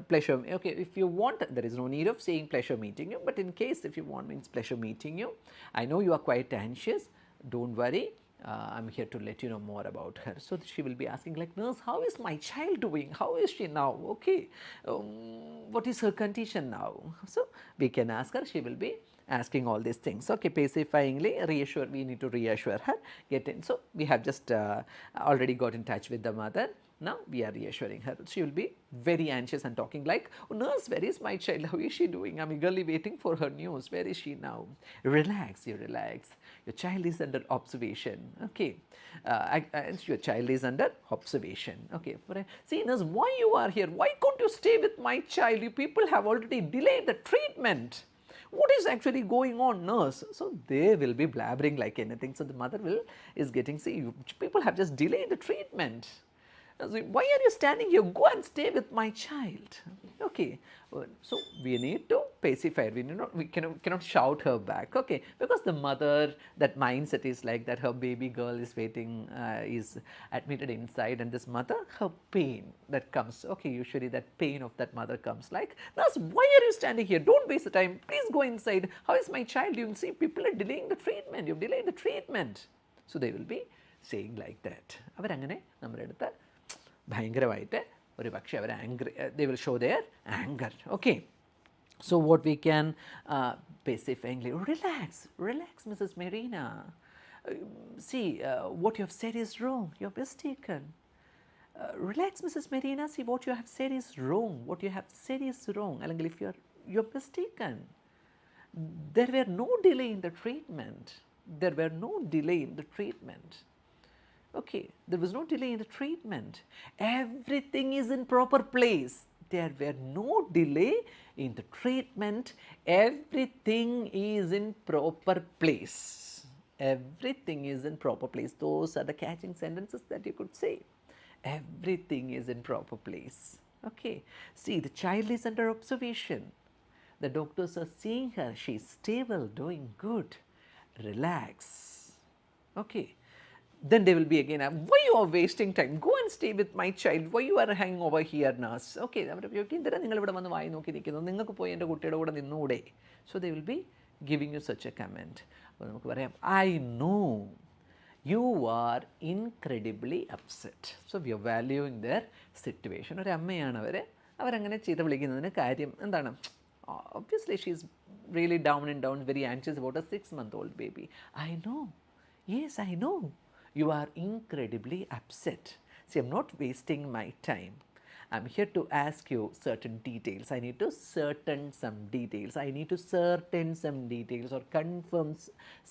pleasure. Okay, if you want, there is no need of saying pleasure meeting you, but in case if you want means pleasure meeting you. I know you are quite anxious, don't worry. I'm here to let you know more about her. So she will be asking like, nurse, how is my child doing? How is she now? Okay, what is her condition now? So we can ask her. She will be asking all these things. Okay, pacifyingly reassure. We need to reassure her. Get in. So we have just already got in touch with the mother. Now we are reassuring her. She will be very anxious and talking like, oh, nurse, where is my child? How is she doing? I'm eagerly waiting for her news. Where is she now? Relax, you relax. Your child is under observation. Okay, your child is under observation. Okay, see, nurse, why you are here? Why can't you stay with my child? You people have already delayed the treatment. What is actually going on, nurse? So they will be blabbering like anything. So the mother is getting, see, you people have just delayed the treatment. Why are you standing here? Go and stay with my child. Okay, so we need to pacify her. We cannot shout her back. Okay, because the mother, that mindset is like that. Her baby girl is waiting, is admitted inside, and this mother, her pain that comes. Okay, usually that pain of that mother comes like, nurse, why are you standing here? Don't waste the time. Please go inside. How is my child? You will see people are delaying the treatment. You've delayed the treatment. So they will be saying like that. അവരങ്ങനെ നമ്മുടെ അടുത്ത് ഭയങ്കരമായിട്ട് ഒരു പക്ഷേ അവർ angry, they will show their anger. Okay, so what we can pacifyingly, relax, Mrs. Marina. See, what you have said is wrong. You are mistaken. Relax, Mrs. Marina. See, what you have said is wrong. What you have said is wrong. അല്ലെങ്കിൽ if you're mistaken. There were no delay in the treatment. There were no delay in the treatment. Okay, there was no delay in the treatment. Everything is in proper place. There were no delay in the treatment. Everything is in proper place. Everything is in proper place. Those are the catching sentences that you could say. Everything is in proper place. Okay, see, the child is under observation. The doctors are seeing her. She is stable, doing good. Relax. Okay. Then they will be again, why you are wasting time? Go and stay with my child. Why you are hanging over here, nurse? Okay, എന്തിനാ നിങ്ങൾ ഇവിടെ വന്ന് വായി നോക്കി നിൽക്കുന്നത്? നിങ്ങൾക്ക് പോയി എൻ്റെ കുട്ടിയുടെ കൂടെ നിന്നൂടെ? So they will be giving you such a comment. അപ്പോൾ നമുക്ക് പറയാം, I know you are incredibly upset. So we are valuing their situation. ഒരു അമ്മയാണ് അവരങ്ങനെ ചീത്ത വിളിക്കുന്നതിന് കാര്യം എന്താണ്? Obviously she is really down and down, very anxious about a 6-month-old baby. I know. Yes, I know. You are incredibly upset. See, I'm not wasting my time. I'm here to ask you certain details. I need to certain some details. I need to certain some details or confirm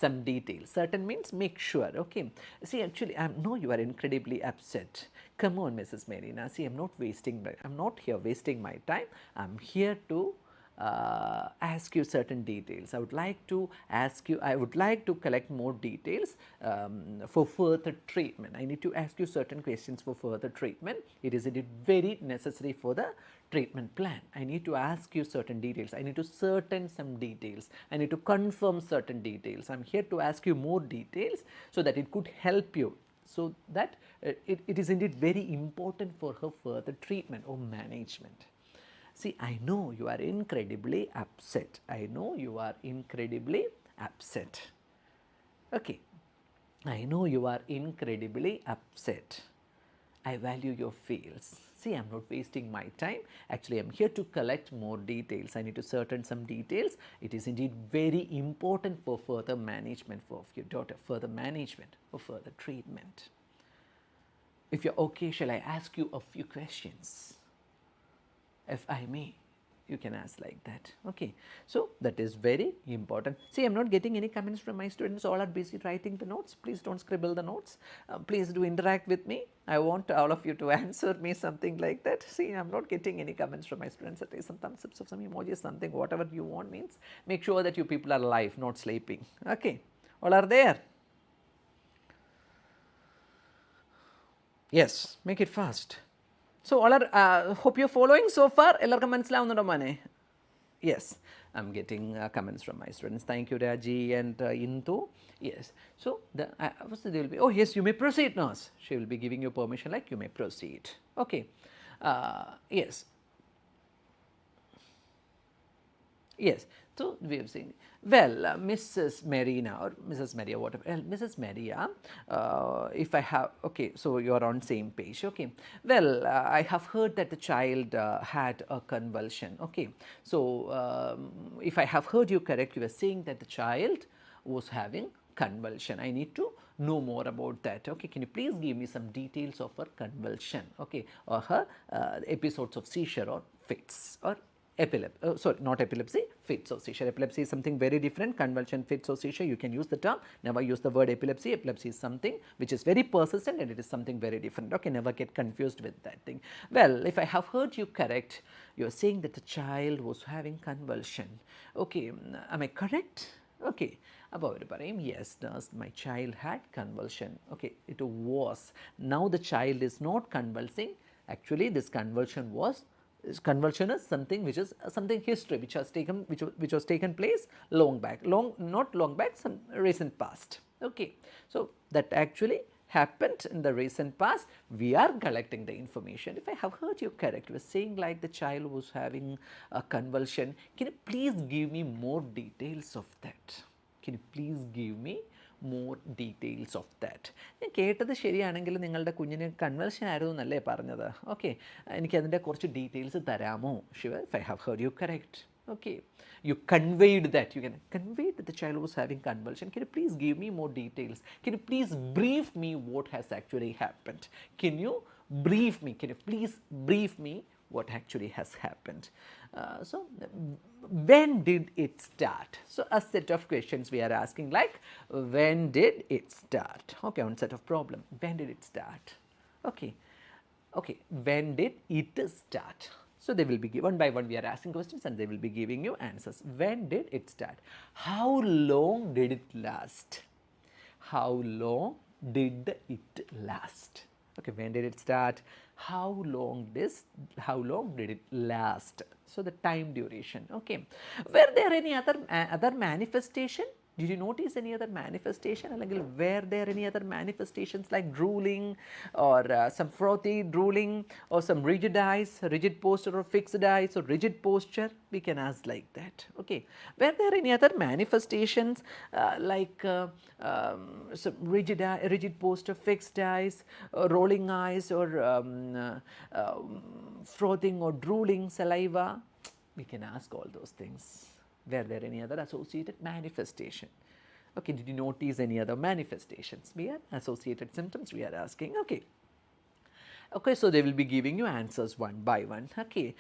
some details. Certain means make sure. Okay. See, actually, I know you are incredibly upset. Come on, Mrs. Marina. See, I'm not here wasting my time. I'm here to ask you certain details. I would like to collect more details for further treatment. I need to ask you certain questions for further treatment. It is indeed very necessary for the treatment plan. I need to ask you certain details. I need to certain some details. I need to confirm certain details. I'm here to ask you more details so that it could help you so that it is indeed very important for her further treatment or management. See, I know you are incredibly upset. I know you are incredibly upset. Okay, I know you are incredibly upset. I value your feels. See, I'm not wasting my time. Actually, I'm here to collect more details. I need to certain some details. It is indeed very important for further management of your daughter, further management or further treatment. If you're okay, shall I ask you a few questions? If I may, you can ask like that. Okay, so that is very important. See, I'm not getting any comments from my students. All are busy writing the notes. Please don't scribble the notes. Please do interact with me. I want all of you to answer me something like that. See, I'm not getting any comments from my students. At least some thumbs ups or some emojis, something, whatever you want means. Make sure that you people are alive, not sleeping. Okay, all are there? Yes, make it fast. So, all are, hope you're following so far. Ellarkum മനസ്സിലാവുന്നുണ്ടോ മോനെ? Yes, I'm getting comments from my students. Thank you, Raji and Indu. Yes, so they will be, oh yes, you may proceed, nurse. She will be giving you permission like you may proceed. Okay, yes. Yes, so we have seen. Well, Mrs. Marina or Mrs. Maria, whatever. Mrs. Maria, if I have, okay, so you are on same page. Okay, well, I have heard that the child had a convulsion. Okay, so if I have heard you correct, you were saying that the child was having convulsion. I need to know more about that. Okay, can you please give me some details of her convulsion? Okay, or her episodes of seizure or fits or epilepsy, sorry, not epilepsy, fits or seizure. Epilepsy is something very different. Convulsion, fits or seizure, you can use the term. Never use the word epilepsy. Epilepsy is something which is very persistent and it is something very different. Okay, never get confused with that thing. Well, if I have heard you correct, you are saying that the child was having convulsion. Okay, am I correct? Okay, about it, yes, does my child had convulsion. Okay, it was. Now the child is not convulsing. Actually, this convulsion is something which is something history which has taken which was taken place long back, not long back, some recent past. Okay, so that actually happened in the recent past. We are collecting the information. If I have heard you correct, you were saying like the child was having a convulsion. Can you please give me more details of that? Can you please give me more details of that? ഞാൻ കേട്ടത് ശരിയാണെങ്കിൽ നിങ്ങളുടെ കുഞ്ഞിന് convulsion ആയിരുന്നു എന്നല്ലേ പറഞ്ഞത്? Okay, എനിക്ക് അതിൻ്റെ കുറച്ച് ഡീറ്റെയിൽസ് തരാമോ Shiva? If I have heard you correct. Okay, you conveyed that. You can convey that the child was having convulsion. Can you please give me more details? Can you please brief me what has actually happened? Can you brief me? Can you please brief me what actually has happened? So, when did it start? So, a set of questions we are asking like, when did it start? Okay, one set of problem. When did it start? Okay, okay, when did it start? So, they will be given one by one. We are asking questions and they will be giving you answers. When did it start? How long did it last? How long did it last? Okay, when did it start? How long did it last? So, the time duration. Okay, were there any other manifestation? Did you notice any other manifestation? Were there any other manifestations like drooling or some frothy drooling or some rigid eyes, rigid posture or fixed eyes or rigid posture? We can ask like that. Okay, were there any other manifestations like some rigid posture, fixed eyes, rolling eyes or frothing or drooling, saliva? We can ask all those things. Were there any other associated manifestation? Okay, did you notice any other manifestations? We are associated symptoms we are asking. Okay. Okay, so they will be giving you answers one by one. Okay,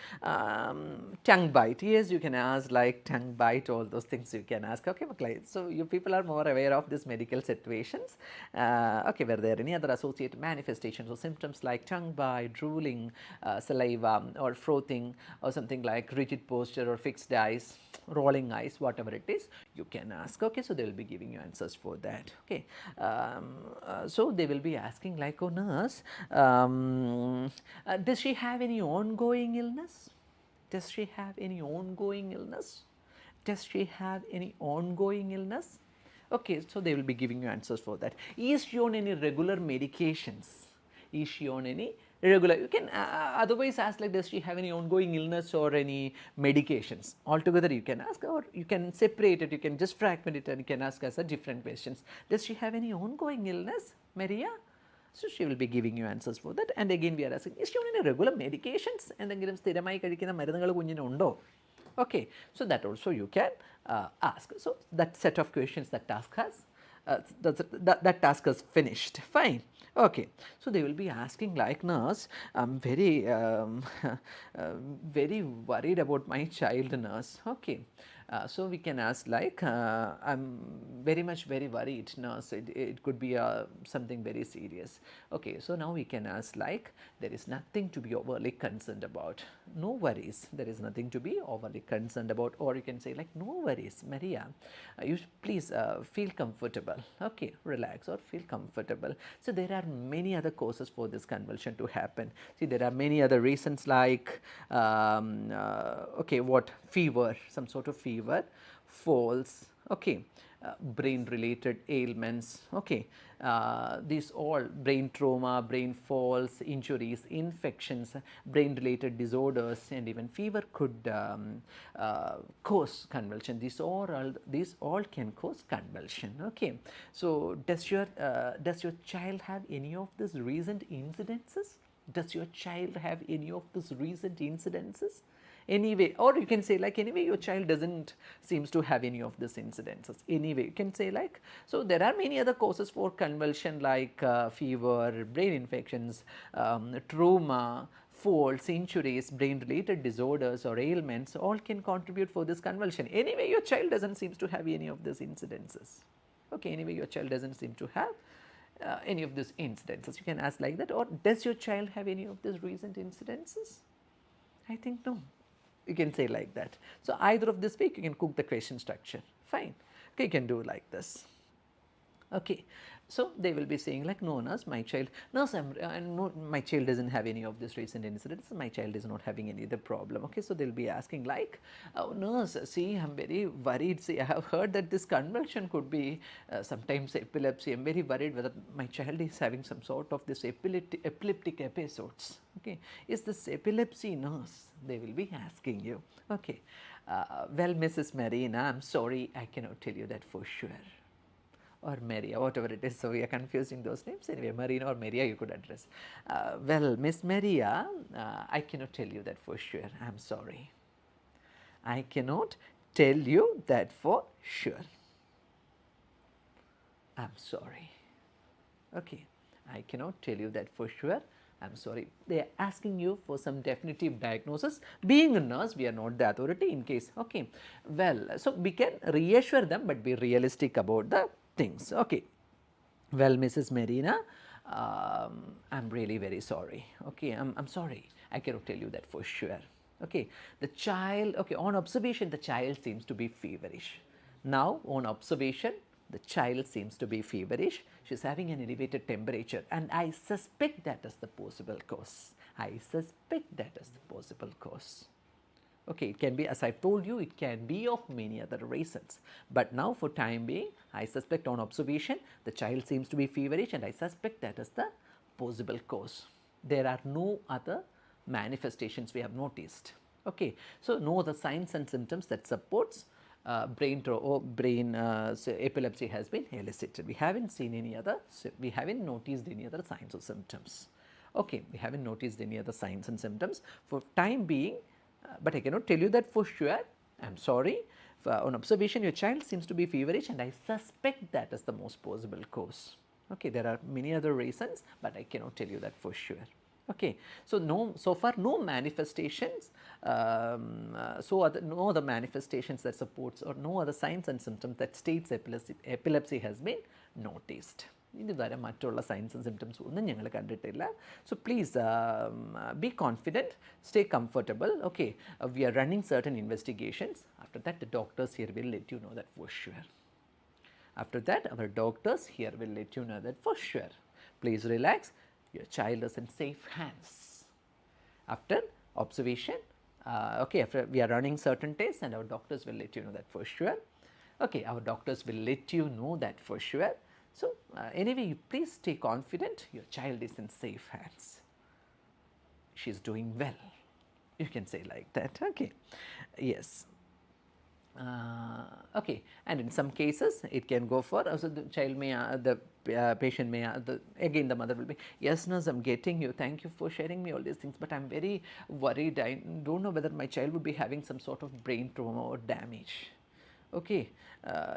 tongue bite. Yes, you can ask like tongue bite, all those things you can ask. Okay, so you people are more aware of these medical situations. Okay, were there any other associated manifestations or symptoms like tongue bite, drooling, saliva or frothing or something like rigid posture or fixed eyes, rolling eyes, whatever it is, you can ask. Okay, so they will be giving you answers for that. Okay, so they will be asking like, oh nurse, does she have any ongoing illness? Does she have any ongoing illness? Does she have any ongoing illness? Okay, so they will be giving you answers for that. Is she on any regular medications? Is she on any regular? You can otherwise ask like, does she have any ongoing illness or any medications? Altogether you can ask, or you can separate it, you can just fragment it and you can ask as a different questions. Does she have any ongoing illness, Maria? So she will be giving you answers for that. And again we are asking, is she on any regular medications? എന്തെങ്കിലും സ്ഥിരമായി കഴിക്കുന്ന മരുന്നുകൾ കുഞ്ഞിനുണ്ടോ? Okay, so that also you can ask. So that set of questions that task has that task is finished. Fine. Okay, so they will be asking like, nurse, I'm very worried about my child, nurse. Okay, so we can ask like, I'm very worried, nurse. It could be something very serious. Okay, so now we can ask like, there is nothing to be overly concerned about. No worries, there is nothing to be overly concerned about. Or you can say like, no worries, Maria, you please feel comfortable. Okay, relax or feel comfortable. So there are many other causes for this convulsion to happen. See, there are many other reasons like okay, what, fever, some sort of fever, falls, okay, brain related ailments, okay, these all brain trauma, brain falls, injuries, infections, brain related disorders, and even fever could cause convulsion. These all can cause convulsion. Okay, so does your child have any of these recent incidences? Does your child have any of these recent incidences? Anyway, or you can say like, anyway your child doesn't seems to have any of these incidences. Anyway, you can say like, so there are many other causes for convulsion like fever, brain infections, trauma, falls, injuries, brain related disorders or ailments, all can contribute for this convulsion. Anyway, your child doesn't seems to have any of these incidences. Okay, anyway your child doesn't seem to have any of these incidences. You can ask like that. Or does your child have any of these recent incidences? I think no. You can say like that. So either of this way you can cook the question structure. Fine. Okay, you can do like this. Okay, so they will be saying like, no nurse, my child, nurse, no, my child doesn't have any of this recent incidents, my child is not having any other problem. Okay, so they will be asking like, oh, nurse, see, I'm very worried, see, I have heard that this convulsion could be sometimes epilepsy. I'm very worried whether my child is having some sort of this epileptic episodes. Okay, is this epilepsy, nurse? They will be asking you. Okay, well, Mrs. Marina, I'm sorry, I cannot tell you that for sure. Or Maria, whatever it is. So we are confusing those names. Anyway, Marina or Maria you could address. Well, Miss Maria, I cannot tell you that for sure. I'm sorry. I cannot tell you that for sure. I'm sorry. Okay, I cannot tell you that for sure. I'm sorry. They are asking you for some definitive diagnosis. Being a nurse, we are not the authority in case. Okay, well, so we can reassure them but be realistic about the things. Okay, well, Mrs. Marina, I'm really very sorry. Okay, I'm sorry. I cannot tell you that for sure. Okay, the child, okay, on observation, the child seems to be feverish. Now, on observation, the child seems to be feverish. She's having an elevated temperature, and I suspect that is the possible cause. I suspect that is the possible cause. Okay, it can be, as I told you, it can be of many other reasons. But now for time being, I suspect on observation, the child seems to be feverish and I suspect that is the possible cause. There are no other manifestations we have noticed. Okay, so no other signs and symptoms that supports brain epilepsy has been elicited. We haven't seen any other, we haven't noticed any other signs or symptoms. Okay, we haven't noticed any other signs and symptoms for time being. But I cannot tell you that for sure. I'm sorry. On observation, your child seems to be feverish and I suspect that is the most possible cause. Okay, there are many other reasons, but I cannot tell you that for sure. Okay, so so far no manifestations, no other manifestations that supports or no other signs and symptoms that states epilepsy has been noticed. ഇതുവരെ മറ്റുള്ള signs and symptoms ഒന്നും ഞങ്ങൾ കണ്ടിട്ടില്ല. So please be confident, stay comfortable. Okay, we are running certain investigations. After that the doctors here will let you know that for sure. After that, our doctors here will let you know that for sure. Please relax, your child is in safe hands. After observation, okay, after we are running certain tests and our doctors will let you know that for sure. Okay, our doctors will let you know that for sure. So, anyway, you please stay confident, your child is in safe hands. She is doing well. You can say like that. Okay, yes. Okay, and in some cases it can go for also the child may the patient may again the mother will be, yes nurse, I'm getting you, thank you for sharing me all these things, but I'm very worried, I don't know whether my child would be having some sort of brain trauma or damage. Okay,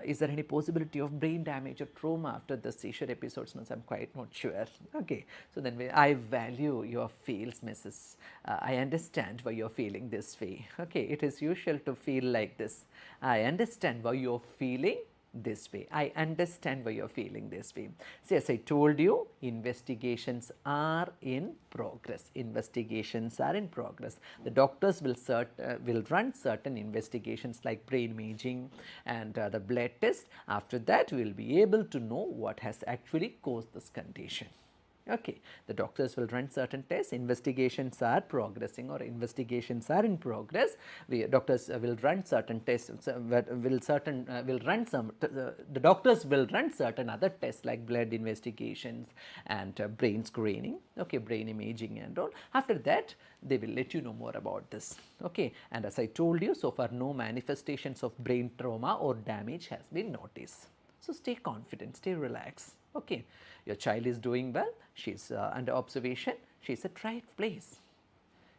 is there any possibility of brain damage or trauma after the seizure episodes? No, I'm quite not sure. Okay, so then I value your feels, Mrs. I understand why you're feeling this way. Okay, it is usual to feel like this. I understand why you're feeling this way. I understand why you're feeling this way. See, as I told you, investigations are in progress. Investigations are in progress. The doctors will run certain investigations like brain imaging and the blood test. After that, we will be able to know what has actually caused this condition. Okay, the doctors will run certain tests, investigations are progressing or investigations are in progress. Doctors will run certain tests, the doctors will run certain other tests like blood investigations and brain screening, okay, brain imaging and all. After that, they will let you know more about this. Okay, and as I told you, so far no manifestations of brain trauma or damage has been noticed. So stay confident, stay relaxed. Okay, your child is doing well, she's under observation, she's at right place.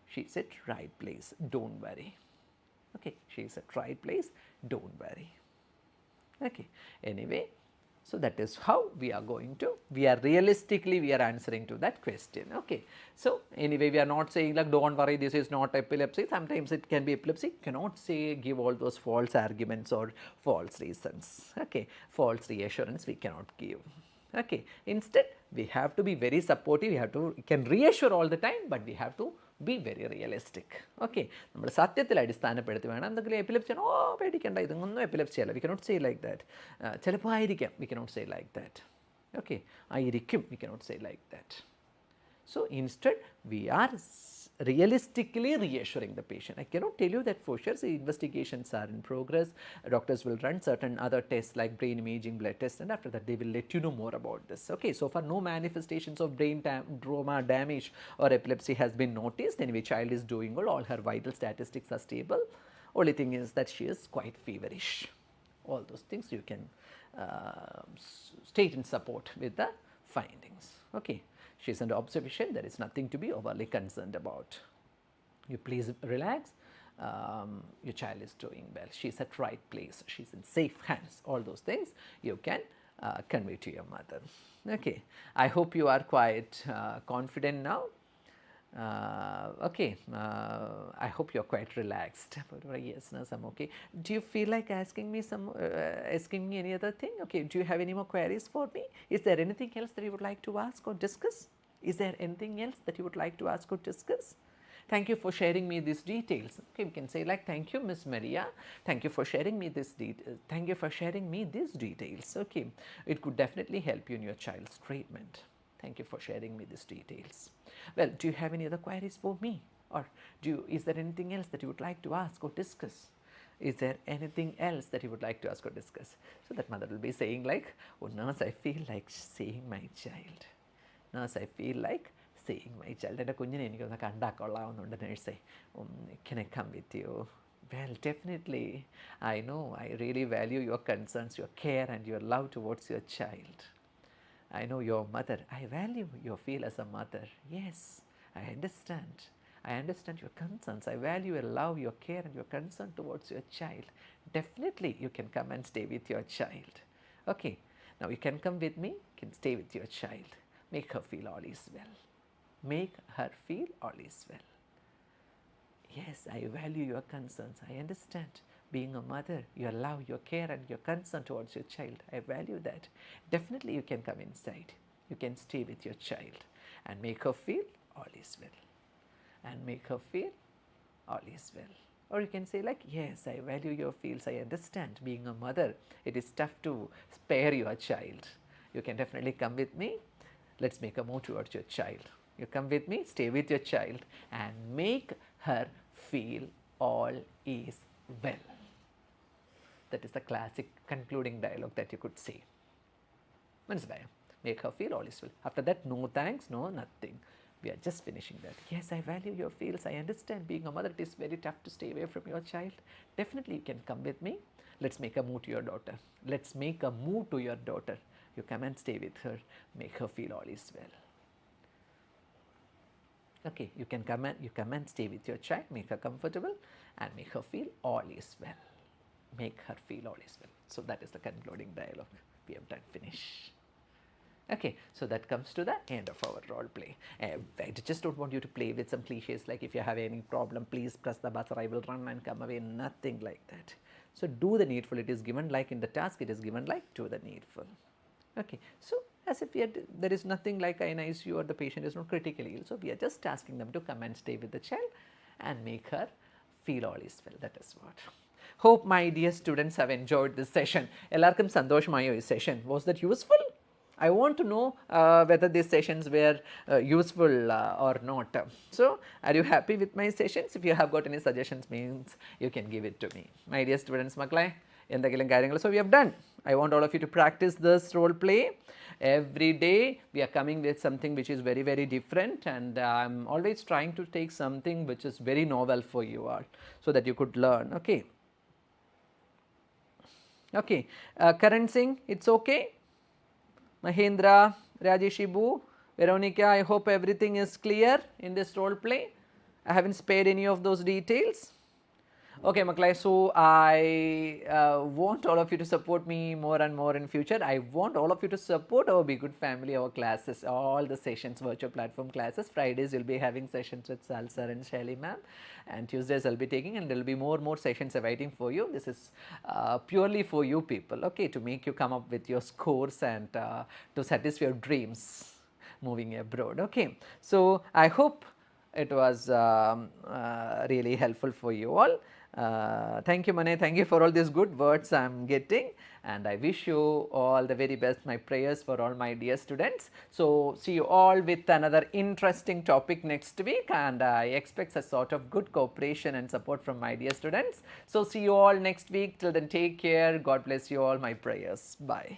She's at right place, don't worry. Okay, she's at right place, don't worry. Okay, anyway, so that is how we are going to, we are answering to that question. Okay, so anyway, we are not saying like don't worry, this is not epilepsy, sometimes it can be epilepsy, cannot say give all those false arguments or false reasons. Okay, false reassurance we cannot give. Okay, instead we have to be very supportive, we can reassure all the time, but we have to be very realistic. Okay, നമ്മൾ സത്യത്തിൽ അടിസ്ഥാനപ്പെടുത്തി വേണം എന്തെങ്കിലും epilepsy ഓ പേടിക്കേണ്ട ഇതൊന്നും epilepsy അല്ല, we cannot say like that. ചിലപ്പോൾ ആയിരിക്കാം, we cannot say like that. Okay, ആയിരിക്കും, we cannot say like that. So instead we are realistically reassuring the patient. I cannot tell you that for sure. The investigations are in progress. Doctors will run certain other tests like brain imaging, blood tests, and after that they will let you know more about this. Okay, so far no manifestations of brain trauma, damage or epilepsy has been noticed. Anyway, child is doing well, all her vital statistics are stable. Only thing is that she is quite feverish. All those things you can state in support with the findings. Okay, she is under observation, there is nothing to be overly concerned about. You please relax, your child is doing well, she is at right place, she is in safe hands. All those things you can convey to your mother. Okay, I hope you are quite confident now. Okay, I hope you're quite relaxed. Yes, no, I'm okay. Do you feel like asking me any other thing? Okay, do you have any more queries for me? Is there anything else that you would like to ask or discuss? Is there anything else that you would like to ask or discuss? Thank you for sharing me these details. Okay, we can say like, thank you, Miss Maria. Thank you for sharing me this thank you for sharing me these details. Okay, it could definitely help you in your child's treatment. Thank you for sharing me these details. Well, do you have any other queries for me? Or is there anything else that you would like to ask or discuss? Is there anything else that you would like to ask or discuss? So that mother will be saying like, oh nurse, I feel like seeing my child. Nurse, I feel like seeing my child. And nurse, can I come with you? Well, definitely. I know, I really value your concerns, your care and your love towards your child. I know your mother. I value your feel as a mother. Yes, I understand. I understand your concerns. I value your love, your care and your concern towards your child. Definitely you can come and stay with your child. Okay, now you can come with me, you can stay with your child. Make her feel all is well. Make her feel all is well. Yes, I value your concerns. I understand. Being a mother, your love, your care and your concern towards your child, I value that. Definitely you can come inside. You can stay with your child and make her feel all is well. And make her feel all is well. Or you can say like, yes, I value your feels. I understand. Being a mother, it is tough to spare your child. You can definitely come with me. Let's make a move towards your child. You come with me, stay with your child and make her feel all is well. That is the classic concluding dialogue that you could say. മനസ്സിലായോ? Make her feel all is well. After that, no thanks, no nothing. We are just finishing that. Yes, I value your feels. I understand being a mother, it is very tough to stay away from your child. Definitely you can come with me. Let's make a move to your daughter. Let's make a move to your daughter. You come and stay with her. Make her feel all is well. Okay, you can come and stay with your child, make her comfortable and make her feel all is well. Make her feel all is well. So that is the concluding dialogue. We have done finish. Okay, so that comes to the end of our role play. I just don't want you to play with some cliches like if you have any problem, please press the buzzer, I will run and come away. Nothing like that. So do the needful. It is given like in the task, it is given like do the needful. Okay, so as if there is nothing like an ICU or the patient is not critically ill. So we are just asking them to come and stay with the child and make her feel all is well. That is what. Hope my dear students have enjoyed this session. Ellarkum sandoshamayo is session. Was that useful? I want to know whether these sessions were useful or not. So, are you happy with my sessions? If you have got any suggestions, means you can give it to me. My dear students, maklai, എന്തെങ്കിലും കാര്യങ്ങൾ. So, we have done. I want all of you to practice this role play. Every day we are coming with something which is very, very different, and I am always trying to take something which is very novel for you all so that you could learn. Okay. Okay. Karan Singh, it's okay. Mahendra, Rajeshibu, Veronica, I hope everything is clear in this role play. I haven't spared any of those details. Okay, Maklai, so I want all of you to support me more and more in future. I want all of you to support our B-GHUD family, our classes, all the sessions, virtual platform classes. Fridays we'll be having sessions with Sal sir and Shelly ma'am, and Tuesdays I'll be taking, and there will be more sessions awaiting for you. This is purely for you people, okay, to make you come up with your scores and to satisfy your dreams moving abroad. Okay, so I hope it was really helpful for you all. Thank you, Mane. Thank you for all these good words I am getting, and I wish you all the very best. My prayers for all my dear students. So, see you all with another interesting topic next week, and I expect a sort of good cooperation and support from my dear students. So, see you all next week. Till then, take care. God bless you all. My prayers. Bye.